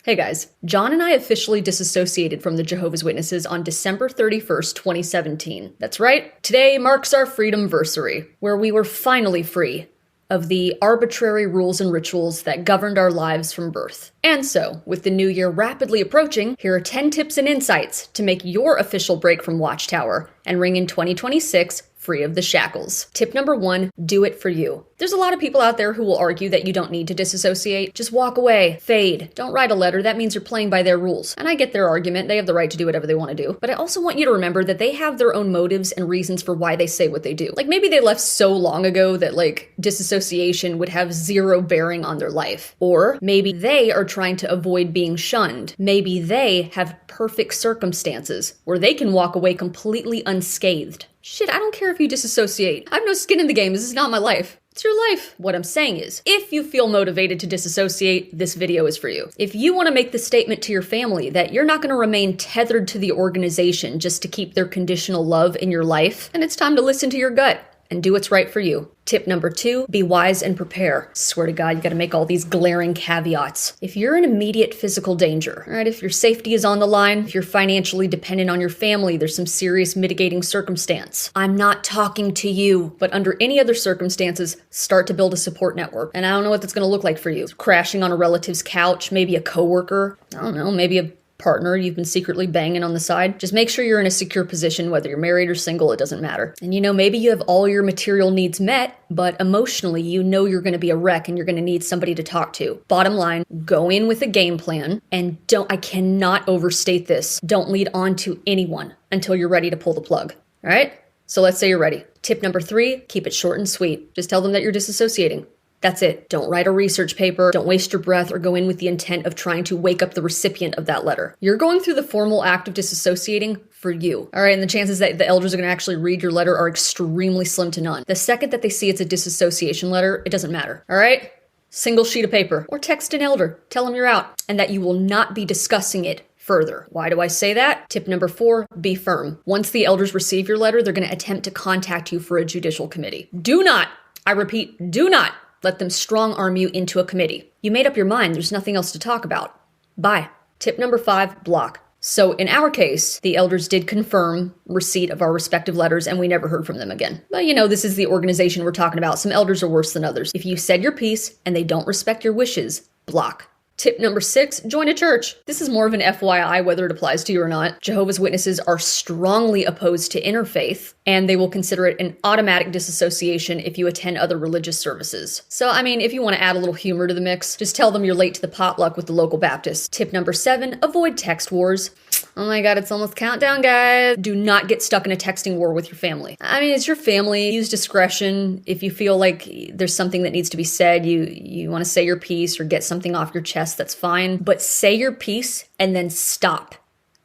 Hey guys, Jon and I officially disassociated from the Jehovah's Witnesses on December 31st, 2017. That's right, today marks our Freedomversary, where we were finally free of the arbitrary rules and rituals that governed our lives from birth. And so, with the new year rapidly approaching, here are 10 tips and insights to make your official break from Watchtower and ring in 2026 free of the shackles. Tip number 1, do it for you. There's a lot of people out there who will argue that you don't need to disassociate. Just walk away, fade. Don't write a letter, that means you're playing by their rules. And I get their argument, they have the right to do whatever they want to do. But I also want you to remember that they have their own motives and reasons for why they say what they do. Like maybe they left so long ago that disassociation would have zero bearing on their life. Or maybe they are trying to avoid being shunned. Maybe they have perfect circumstances where they can walk away completely unscathed. Shit, I don't care if you disassociate. I have no skin in the game. This is not my life. It's your life. What I'm saying is, if you feel motivated to disassociate, this video is for you. If you want to make the statement to your family that you're not going to remain tethered to the organization just to keep their conditional love in your life, then it's time to listen to your gut and do what's right for you. Tip number 2, be wise and prepare. Swear to God, you gotta make all these glaring caveats. If you're in immediate physical danger, all right, if your safety is on the line, if you're financially dependent on your family, there's some serious mitigating circumstance. I'm not talking to you, but under any other circumstances, start to build a support network. And I don't know what that's gonna look like for you. Crashing on a relative's couch, maybe a coworker, I don't know, maybe a partner you've been secretly banging on the side. Just make sure you're in a secure position, whether you're married or single, it doesn't matter. And maybe you have all your material needs met, but emotionally, you're going to be a wreck and you're going to need somebody to talk to. Bottom line, go in with a game plan and I cannot overstate this. Don't lead on to anyone until you're ready to pull the plug. All right? So let's say you're ready. Tip number 3, keep it short and sweet. Just tell them that you're disassociating. That's it. Don't write a research paper, don't waste your breath, or go in with the intent of trying to wake up the recipient of that letter. You're going through the formal act of disassociating for you. All right, and the chances that the elders are going to actually read your letter are extremely slim to none. The second that they see it's a disassociation letter, it doesn't matter. All right? Single sheet of paper, or text an elder. Tell them you're out, and that you will not be discussing it further. Why do I say that? Tip number 4, be firm. Once the elders receive your letter, they're going to attempt to contact you for a judicial committee. Do not, I repeat, do not let them strong-arm you into a committee. You made up your mind, there's nothing else to talk about. Bye. Tip number 5, block. So in our case, the elders did confirm receipt of our respective letters and we never heard from them again. But this is the organization we're talking about. Some elders are worse than others. If you said your piece and they don't respect your wishes, block. Tip number 6, join a church. This is more of an FYI whether it applies to you or not. Jehovah's Witnesses are strongly opposed to interfaith, and they will consider it an automatic disassociation if you attend other religious services. So, if you want to add a little humor to the mix, just tell them you're late to the potluck with the local Baptist. Tip number 7, avoid text wars. Oh my God, it's almost countdown, guys. Do not get stuck in a texting war with your family. It's your family. Use discretion. If you feel like there's something that needs to be said, you want to say your piece or get something off your chest, that's fine. But say your piece and then stop.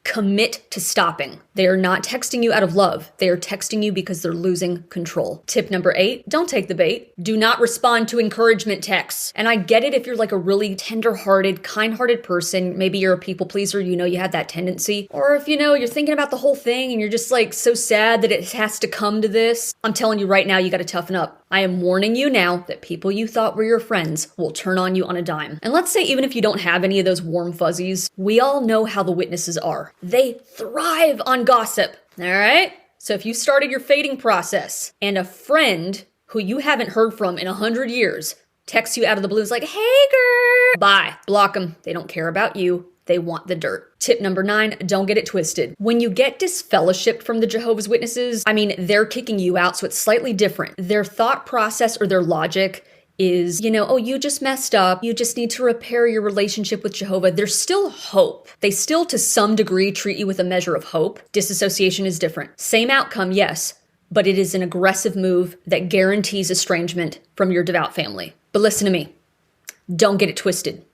Commit to stopping. They are not texting you out of love. They are texting you because they're losing control. Tip number 8, don't take the bait. Do not respond to encouragement texts. And I get it if you're a really tender-hearted, kind-hearted person. Maybe you're a people pleaser, you had that tendency. Or if you're thinking about the whole thing and you're just so sad that it has to come to this. I'm telling you right now, you gotta toughen up. I am warning you now that people you thought were your friends will turn on you on a dime. And let's say even if you don't have any of those warm fuzzies, we all know how the witnesses are. They thrive on gossip, all right? So if you started your fading process and a friend who you haven't heard from in 100 years texts you out of the blue, is like, hey girl, bye, block them. They don't care about you. They want the dirt. Tip number 9, don't get it twisted. When you get disfellowshipped from the Jehovah's Witnesses, they're kicking you out, so it's slightly different. Their thought process or their logic is, you just messed up. You just need to repair your relationship with Jehovah. There's still hope. They still, to some degree, treat you with a measure of hope. Disassociation is different. Same outcome, yes, but it is an aggressive move that guarantees estrangement from your devout family. But listen to me. Don't get it twisted.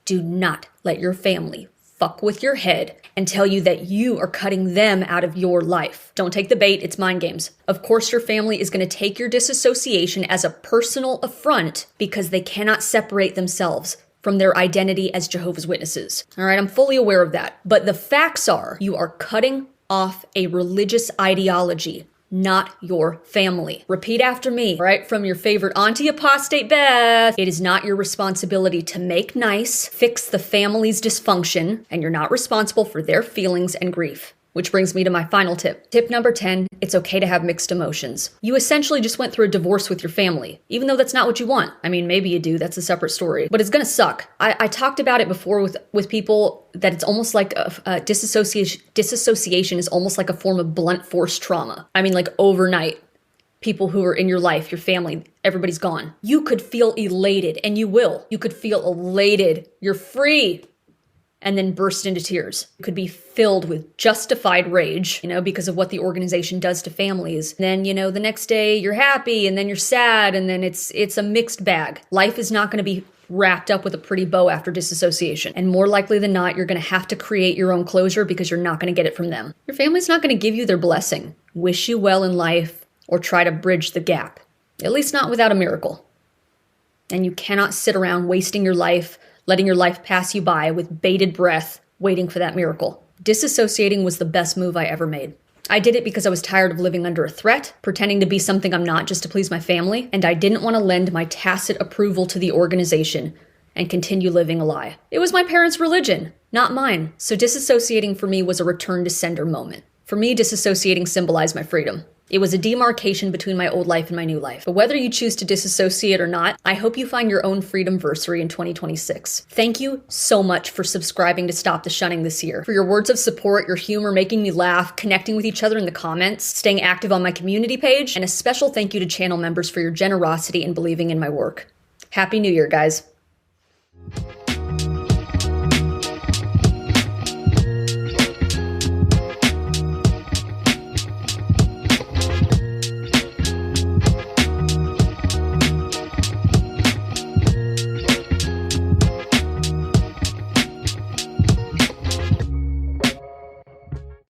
Do not let your family fuck with your head and tell you that you are cutting them out of your life. Don't take the bait, it's mind games. Of course, your family is going to take your disassociation as a personal affront because they cannot separate themselves from their identity as Jehovah's Witnesses. All right, I'm fully aware of that. But the facts are, you are cutting off a religious ideology not your family. Repeat after me, right? From your favorite auntie apostate Beth. It is not your responsibility to make nice, fix the family's dysfunction, and you're not responsible for their feelings and grief. Which brings me to my final tip. Tip number 10, it's okay to have mixed emotions. You essentially just went through a divorce with your family, even though that's not what you want. I mean, maybe you do, that's a separate story, but it's gonna suck. I talked about it before with people that it's almost like disassociation is almost like a form of blunt force trauma. I mean, like overnight. People who are in your life, your family, everybody's gone. You could feel elated, and you will. You could feel elated. You're free. And then burst into tears. You could be filled with justified rage, because of what the organization does to families. Then, the next day you're happy, and then you're sad, and then it's a mixed bag. Life is not going to be wrapped up with a pretty bow after disassociation. And more likely than not, you're going to have to create your own closure because you're not going to get it from them. Your family's not going to give you their blessing, wish you well in life, or try to bridge the gap. At least not without a miracle. And you cannot sit around wasting your life, letting your life pass you by with bated breath, waiting for that miracle. Disassociating was the best move I ever made. I did it because I was tired of living under a threat, pretending to be something I'm not just to please my family, and I didn't want to lend my tacit approval to the organization and continue living a lie. It was my parents' religion, not mine, so disassociating for me was a return to sender moment. For me, disassociating symbolized my freedom. It was a demarcation between my old life and my new life. But whether you choose to disassociate or not, I hope you find your own Freedomversary in 2026. Thank you so much for subscribing to Stop the Shunning this year. For your words of support, your humor, making me laugh, connecting with each other in the comments, staying active on my community page, and a special thank you to channel members for your generosity and believing in my work. Happy New Year, guys.